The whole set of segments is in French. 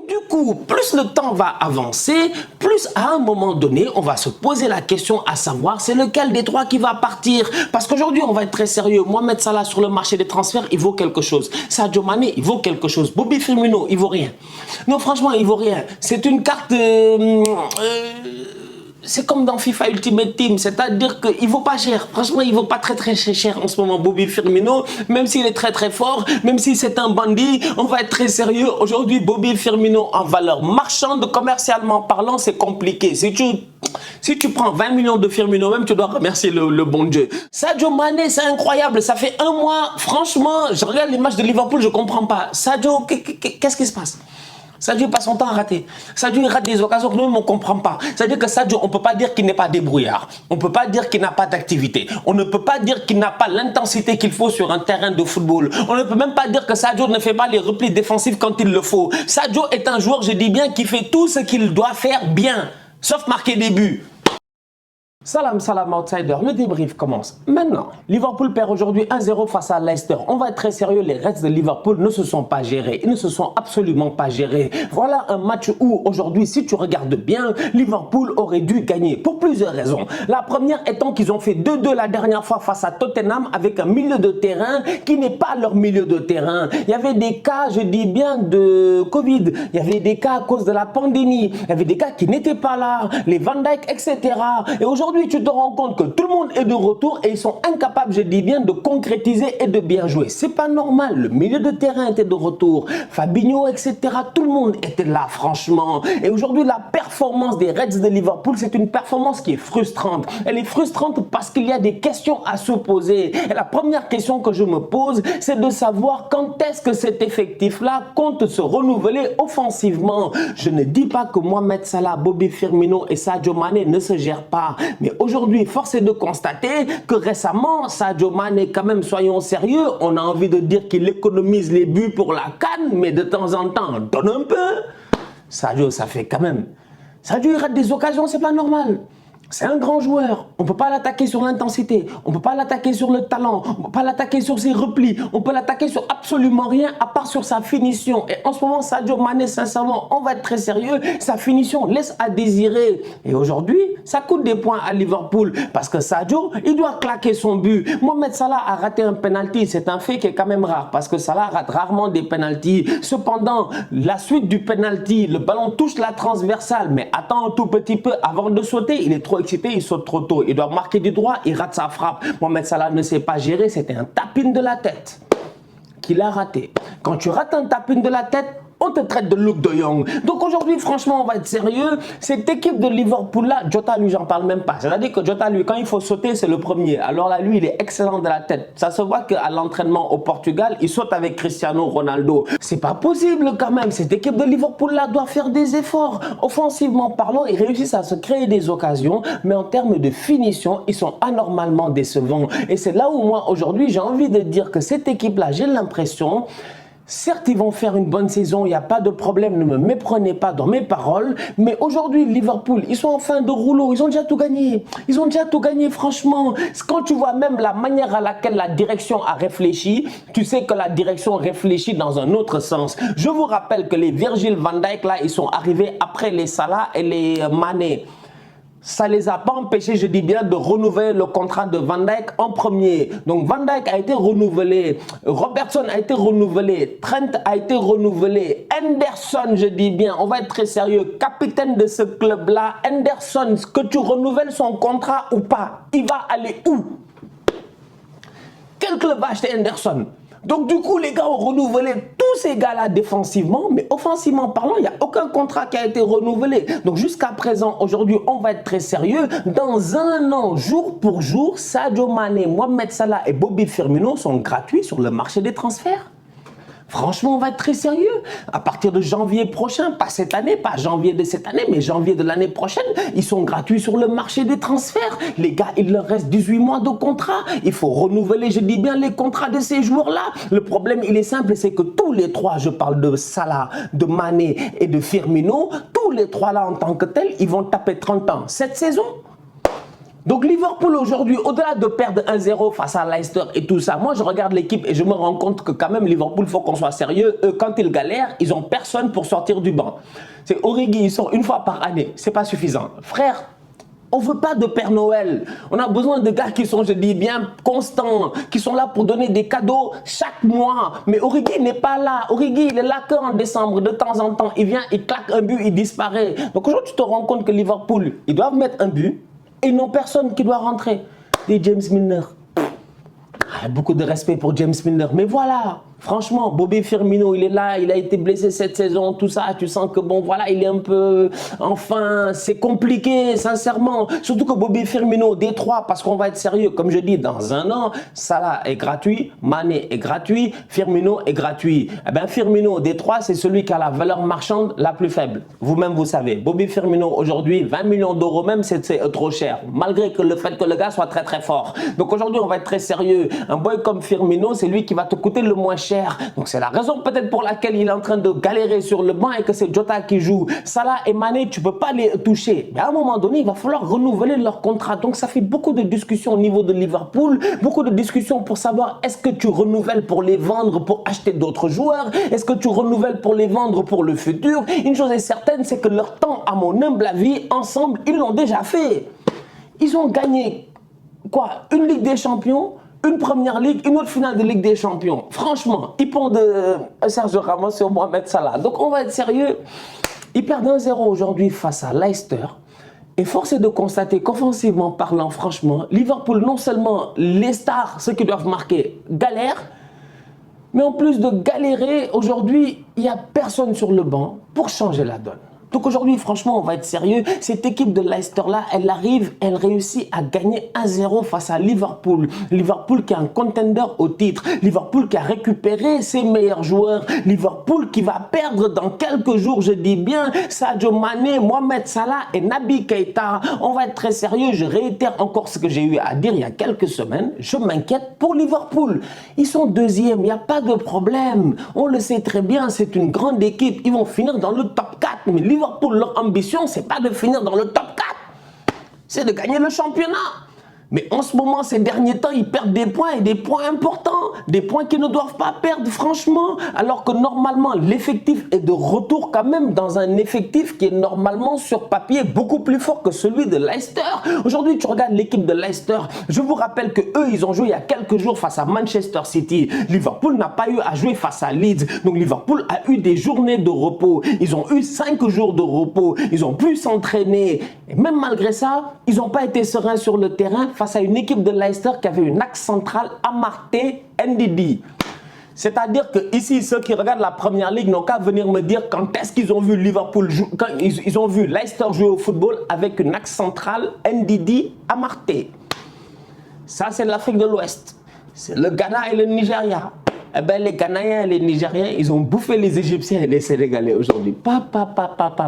Du coup, plus le temps va avancer, plus à un moment donné, on va se poser la question à savoir c'est lequel des trois qui va partir. Parce qu'aujourd'hui, on va être très sérieux. Mohamed Salah sur le marché des transferts, il vaut quelque chose. Sadio Mané, il vaut quelque chose. Bobby Firmino, il vaut rien. Non, franchement, il vaut rien. C'est une carte... c'est comme dans FIFA Ultimate Team, c'est-à-dire qu'il ne vaut pas cher. Franchement, il ne vaut pas très cher en ce moment, Bobby Firmino. Même s'il est très fort, même si c'est un bandit, on va être très sérieux. Aujourd'hui, Bobby Firmino en valeur marchande, commercialement parlant, c'est compliqué. Si tu prends 20 millions de Firmino, même tu dois remercier le bon Dieu. Sadio Mané, c'est incroyable. Ça fait un mois, franchement, je regarde les matchs de Liverpool, je ne comprends pas. Sadio, qu'est-ce qui se passe? Sadio passe son temps à rater. Sadio il rate des occasions que nous-mêmes on ne comprend pas. C'est-à-dire que Sadio, on ne peut pas dire qu'il n'est pas débrouillard. On ne peut pas dire qu'il n'a pas d'activité. On ne peut pas dire qu'il n'a pas l'intensité qu'il faut sur un terrain de football. On ne peut même pas dire que Sadio ne fait pas les replis défensifs quand il le faut. Sadio est un joueur, je dis bien, qui fait tout ce qu'il doit faire bien, sauf marquer des buts. Salam outsider, le débrief commence maintenant. Liverpool perd aujourd'hui 1-0 face à Leicester. On va être très sérieux, les Reds de Liverpool ne se sont pas gérés. Ils ne se sont absolument pas gérés. Voilà un match où aujourd'hui, si tu regardes bien, Liverpool aurait dû gagner pour plusieurs raisons. La première étant qu'ils ont fait 2-2 la dernière fois face à Tottenham avec un milieu de terrain qui n'est pas leur milieu de terrain. Il y avait des cas, je dis bien, de Covid. Il y avait des cas à cause de la pandémie. Il y avait des cas qui n'étaient pas là, les Van Dijk, etc. Et aujourd'hui, tu te rends compte que tout le monde est de retour et ils sont incapables, je dis bien, de concrétiser et de bien jouer. C'est pas normal. Le milieu de terrain était de retour. Fabinho, etc. Tout le monde était là, franchement. Et aujourd'hui, la performance des Reds de Liverpool, c'est une performance qui est frustrante. Elle est frustrante parce qu'il y a des questions à se poser. Et la première question que je me pose, c'est de savoir quand est-ce que cet effectif-là compte se renouveler offensivement. Je ne dis pas que Mohamed Salah, Bobby Firmino et Sadio Mané ne se gèrent pas. Mais aujourd'hui, force est de constater que récemment, Sadio Mané, quand même, soyons sérieux, on a envie de dire qu'il économise les buts pour la CAN, mais de temps en temps, donne un peu. Sadio, ça fait quand même. Sadio, il rate des occasions, c'est pas normal. C'est un grand joueur. On ne peut pas l'attaquer sur l'intensité. On ne peut pas l'attaquer sur le talent. On ne peut pas l'attaquer sur ses replis. On peut l'attaquer sur absolument rien à part sur sa finition. Et en ce moment, Sadio Mané, sincèrement, on va être très sérieux. Sa finition laisse à désirer. Et aujourd'hui, ça coûte des points à Liverpool. Parce que Sadio, il doit claquer son but. Mohamed Salah a raté un penalty. C'est un fait qui est quand même rare. Parce que Salah rate rarement des penaltys. Cependant, la suite du penalty, le ballon touche la transversale. Mais attends un tout petit peu avant de sauter. Il est trop excité, il saute trop tôt. Il doit marquer du droit, il rate sa frappe. Mohamed Salah ne sait pas gérer, c'était un tapin de la tête qu'il a raté. Quand tu rates un tapin de la tête, on te traite de Luke de Jong. Donc aujourd'hui, franchement, on va être sérieux. Cette équipe de Liverpool-là, Jota, lui, j'en parle même pas. C'est-à-dire que Jota, lui, quand il faut sauter, c'est le premier. Alors là, lui, il est excellent de la tête. Ça se voit qu'à l'entraînement au Portugal, il saute avec Cristiano Ronaldo. C'est pas possible quand même. Cette équipe de Liverpool-là doit faire des efforts. Offensivement parlant, ils réussissent à se créer des occasions. Mais en termes de finition, ils sont anormalement décevants. Et c'est là où moi, aujourd'hui, j'ai envie de dire que cette équipe-là, j'ai l'impression... Certes, ils vont faire une bonne saison, il n'y a pas de problème, ne me méprenez pas dans mes paroles. Mais aujourd'hui, Liverpool, ils sont en fin de rouleau, ils ont déjà tout gagné. Ils ont déjà tout gagné, franchement. Quand tu vois même la manière à laquelle la direction a réfléchi, tu sais que la direction réfléchit dans un autre sens. Je vous rappelle que les Virgil van Dijk, là, ils sont arrivés après les Salah et les Mané. Ça ne les a pas empêchés, je dis bien, de renouveler le contrat de Van Dijk en premier. Donc Van Dijk a été renouvelé, Robertson a été renouvelé, Trent a été renouvelé, Henderson, je dis bien, on va être très sérieux, capitaine de ce club-là, Henderson, que tu renouvelles son contrat ou pas, il va aller où? Quel club va acheter Henderson? Donc du coup, les gars ont renouvelé tous ces gars-là défensivement, mais offensivement parlant, il n'y a aucun contrat qui a été renouvelé. Donc jusqu'à présent, aujourd'hui, on va être très sérieux. Dans un an, jour pour jour, Sadio Mané, Mohamed Salah et Bobby Firmino sont gratuits sur le marché des transferts. Franchement, on va être très sérieux. À partir de janvier prochain, pas cette année, pas janvier de cette année, mais janvier de l'année prochaine, ils sont gratuits sur le marché des transferts. Les gars, il leur reste 18 mois de contrat. Il faut renouveler, je dis bien, les contrats de ces joueurs-là. Le problème, il est simple, c'est que tous les trois, je parle de Salah, de Mané et de Firmino, tous les trois là en tant que tels, ils vont taper 30 ans cette saison. Donc Liverpool aujourd'hui, au-delà de perdre 1-0 face à Leicester et tout ça, moi je regarde l'équipe et je me rends compte que quand même Liverpool, il faut qu'on soit sérieux. Eux, quand ils galèrent, ils n'ont personne pour sortir du banc. C'est Origi, il sort une fois par année, c'est pas suffisant. Frère, on ne veut pas de Père Noël. On a besoin de gars qui sont, je dis bien, constants, qui sont là pour donner des cadeaux chaque mois. Mais Origi n'est pas là. Origi, il est là qu'en décembre. De temps en temps, il vient, il claque un but, il disparaît. Donc aujourd'hui, tu te rends compte que Liverpool, ils doivent mettre un but et ils n'ont personne qui doit rentrer. Et James Milner. Beaucoup de respect pour James Milner. Mais voilà, franchement, Bobby Firmino, il est là, il a été blessé cette saison, tout ça, tu sens que bon, voilà, il est un peu... Enfin, c'est compliqué, sincèrement. Surtout que Bobby Firmino, Détroit, parce qu'on va être sérieux, comme je dis, dans un an, Salah est gratuit, Mané est gratuit, Firmino est gratuit. Eh bien, Firmino, Détroit, c'est celui qui a la valeur marchande la plus faible. Vous-même, vous savez, Bobby Firmino, aujourd'hui, 20 millions d'euros même, c'est trop cher, malgré que le fait que le gars soit très très fort. Donc aujourd'hui, on va être très sérieux. Un boy comme Firmino, c'est lui qui va te coûter le moins cher. Donc c'est la raison peut-être pour laquelle il est en train de galérer sur le banc et que c'est Jota qui joue. Salah et Mané, tu ne peux pas les toucher. Mais à un moment donné, il va falloir renouveler leur contrat. Donc ça fait beaucoup de discussions au niveau de Liverpool, beaucoup de discussions pour savoir est-ce que tu renouvelles pour les vendre, pour acheter d'autres joueurs? Est-ce que tu renouvelles pour les vendre pour le futur? Une chose est certaine, c'est que leur temps, à mon humble avis, ensemble, ils l'ont déjà fait. Ils ont gagné quoi? Une Ligue des Champions, une première ligue, une autre finale de Ligue des Champions. Franchement, ils pondent Sergio Ramos sur Mohamed Salah. Donc on va être sérieux. Ils perdent 1-0 aujourd'hui face à Leicester. Et force est de constater qu'offensivement parlant, franchement, Liverpool, non seulement les stars, ceux qui doivent marquer, galèrent, mais en plus de galérer, aujourd'hui, il n'y a personne sur le banc pour changer la donne. Donc aujourd'hui, franchement, on va être sérieux. Cette équipe de Leicester-là, elle arrive, elle réussit à gagner 1-0 face à Liverpool. Liverpool qui est un contender au titre. Liverpool qui a récupéré ses meilleurs joueurs. Liverpool qui va perdre dans quelques jours, je dis bien, Sadio Mané, Mohamed Salah et Naby Keita. On va être très sérieux. Je réitère encore ce que j'ai eu à dire il y a quelques semaines. Je m'inquiète pour Liverpool. Ils sont deuxièmes, il n'y a pas de problème. On le sait très bien, c'est une grande équipe. Ils vont finir dans le top 4. Mais Liverpool, leur ambition, c'est pas de finir dans le top 4, c'est de gagner le championnat. Mais en ce moment, ces derniers temps, ils perdent des points et des points importants, des points qu'ils ne doivent pas perdre, franchement. Alors que normalement, l'effectif est de retour quand même dans un effectif qui est normalement sur papier beaucoup plus fort que celui de Leicester. Aujourd'hui, tu regardes l'équipe de Leicester. Je vous rappelle que eux, ils ont joué il y a quelques jours face à Manchester City. Liverpool n'a pas eu à jouer face à Leeds. Donc Liverpool a eu des journées de repos. Ils ont eu 5 jours de repos. Ils ont pu s'entraîner. Et même malgré ça, ils n'ont pas été sereins sur le terrain face à une équipe de Leicester qui avait une axe centrale Amartey Ndidi. C'est-à-dire que ici, ceux qui regardent la première ligue n'ont qu'à venir me dire quand est-ce qu'ils ont vu Liverpool jouer, quand ils ont vu Leicester jouer au football avec une axe centrale Ndidi Amartey. Ça, c'est l'Afrique de l'Ouest. C'est le Ghana et le Nigeria. Eh ben, les Ghanéens et les Nigériens, ils ont bouffé les Égyptiens et les Sénégalais aujourd'hui.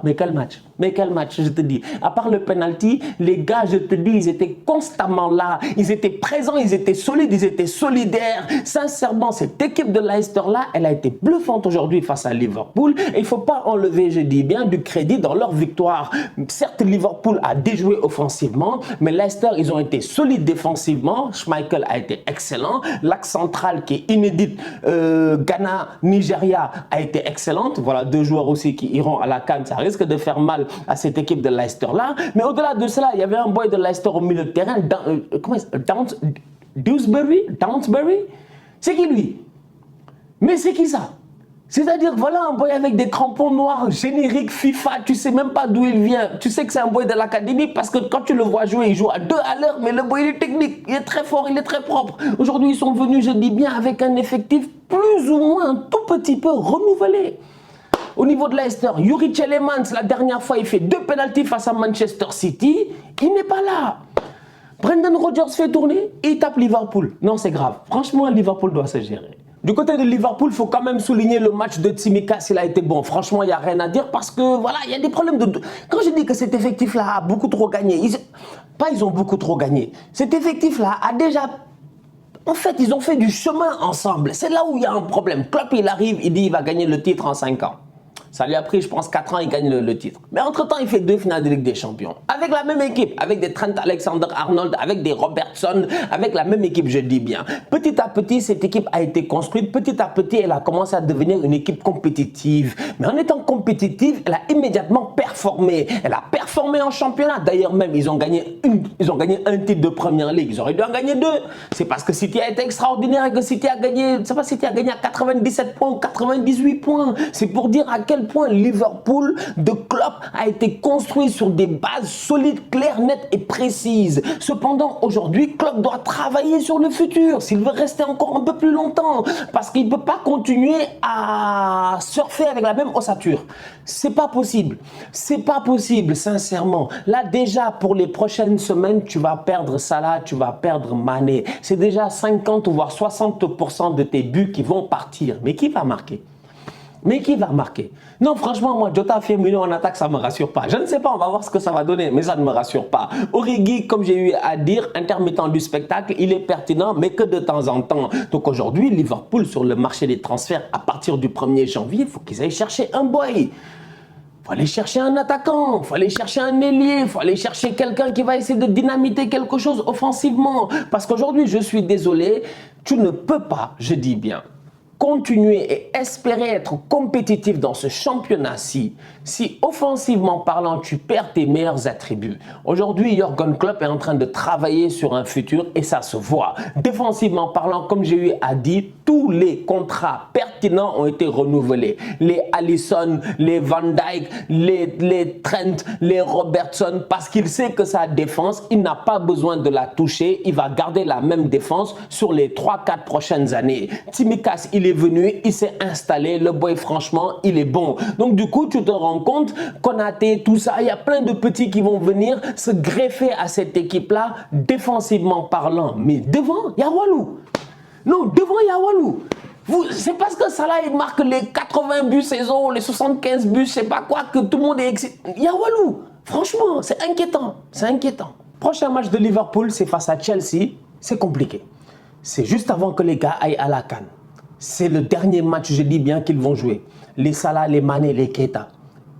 Mais quel match? Mais quel match, je te dis. À part le penalty, les gars, je te dis, ils étaient constamment là. Ils étaient présents, ils étaient solides, ils étaient solidaires. Sincèrement, cette équipe de Leicester-là, elle a été bluffante aujourd'hui face à Liverpool. Et il ne faut pas enlever, je dis bien, du crédit dans leur victoire. Certes, Liverpool a déjoué offensivement, mais Leicester, ils ont été solides défensivement. Schmeichel a été excellent. L'axe central qui est inédite, Ghana, Nigeria, a été excellente. Voilà, 2 joueurs aussi qui iront à la CAN. Ça risque de faire mal à cette équipe de Leicester-là. Mais au-delà de cela, il y avait un boy de Leicester au milieu de terrain, Downsbury. C'est qui lui? Mais c'est qui ça? C'est-à-dire, voilà un boy avec des crampons noirs, générique FIFA, tu sais même pas d'où il vient. Tu sais que c'est un boy de l'académie parce que quand tu le vois jouer, il joue à 2 à l'heure, mais le boy il est technique, il est très fort, il est très propre. Aujourd'hui, ils sont venus, je dis bien, avec un effectif plus ou moins un tout petit peu renouvelé. Au niveau de Leicester, Yuri Tielemans, la dernière fois, il fait 2 pénaltys face à Manchester City, il n'est pas là. Brendan Rodgers fait tourner et il tape Liverpool. Non, c'est grave. Franchement, Liverpool doit se gérer. Du côté de Liverpool, il faut quand même souligner le match de Tsimikas, il a été bon. Franchement, il n'y a rien à dire parce que voilà, il y a des problèmes de... Quand je dis que cet effectif-là a beaucoup trop gagné, ils ont beaucoup trop gagné. Cet effectif-là a déjà... En fait, ils ont fait du chemin ensemble. C'est là où il y a un problème. Klopp, il arrive, il dit il va gagner le titre en 5 ans. Ça lui a pris, je pense, 4 ans, il gagne le titre. Mais entre-temps, il fait 2 finales de Ligue des Champions. Avec la même équipe, avec des Trent Alexander-Arnold, avec des Robertson, avec la même équipe, je dis bien. Petit à petit, cette équipe a été construite. Petit à petit, elle a commencé à devenir une équipe compétitive. Mais en étant compétitive, elle a immédiatement performé. Elle a performé en championnat. D'ailleurs, même, ils ont gagné un titre de Première Ligue. Ils auraient dû en gagner 2. C'est parce que City a été extraordinaire et que City a gagné, c'est pas City a gagné à 97 points ou 98 points. C'est pour dire à quel point Liverpool de Klopp a été construit sur des bases solides, claires, nettes et précises. Cependant, aujourd'hui, Klopp doit travailler sur le futur s'il veut rester encore un peu plus longtemps parce qu'il ne peut pas continuer à surfer avec la même ossature. C'est pas possible. C'est pas possible, sincèrement. Là, déjà, pour les prochaines semaines, tu vas perdre Salah, tu vas perdre Mané. C'est déjà 50 voire 60% de tes buts qui vont partir. Mais qui va marquer? Mais qui va marquer? Non, franchement, moi, Jota Firmino en attaque, ça ne me rassure pas. Je ne sais pas, on va voir ce que ça va donner, mais ça ne me rassure pas. Origi, comme j'ai eu à dire, intermittent du spectacle, il est pertinent, mais que de temps en temps. Donc aujourd'hui, Liverpool, sur le marché des transferts, à partir du 1er janvier, il faut qu'ils aillent chercher un boy. Il faut aller chercher un attaquant, il faut aller chercher un ailier, il faut aller chercher quelqu'un qui va essayer de dynamiter quelque chose offensivement. Parce qu'aujourd'hui, je suis désolé, tu ne peux pas, je dis bien, continuer et espérer être compétitif dans ce championnat-ci si offensivement parlant tu perds tes meilleurs attributs. Aujourd'hui, Jürgen Klopp est en train de travailler sur un futur et ça se voit. Défensivement parlant, comme j'ai eu à dire, tous les contrats pertinents ont été renouvelés. Les Alisson, les Van Dijk, les Trent, les Robertson, parce qu'il sait que sa défense, il n'a pas besoin de la toucher, il va garder la même défense sur les 3-4 prochaines années. Tsimikas, il est venu, il s'est installé, le boy franchement, il est bon. Donc du coup, tu te rends compte, Konaté, tout ça, il y a plein de petits qui vont venir se greffer à cette équipe-là, défensivement parlant. Mais devant, il y a Walou. Non, devant, il y a Walou. C'est parce que Salah, il marque les 80 buts saison, les 75 buts, je sais pas quoi, que tout le monde est excité. Il y a Walou. Franchement, c'est inquiétant. C'est inquiétant. Prochain match de Liverpool, c'est face à Chelsea. C'est compliqué. C'est juste avant que les gars aillent à la CAN. C'est le dernier match, je dis bien, qu'ils vont jouer. Les Salah, les Mané, les Keita.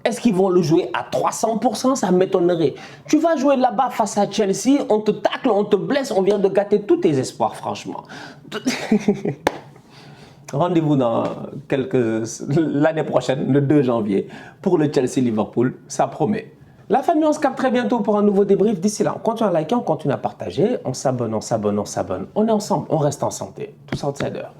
Est-ce qu'ils vont le jouer à 300%? Ça m'étonnerait. Tu vas jouer là-bas face à Chelsea, on te tacle, on te blesse, on vient de gâter tous tes espoirs, franchement. Rendez-vous dans l'année prochaine, le 2 janvier, pour le Chelsea-Liverpool. Ça promet. La famille, on se capte très bientôt pour un nouveau débrief. D'ici là, on continue à liker, on continue à partager, on s'abonne, on s'abonne, on s'abonne. On est ensemble, on reste en santé. Tous outsiders.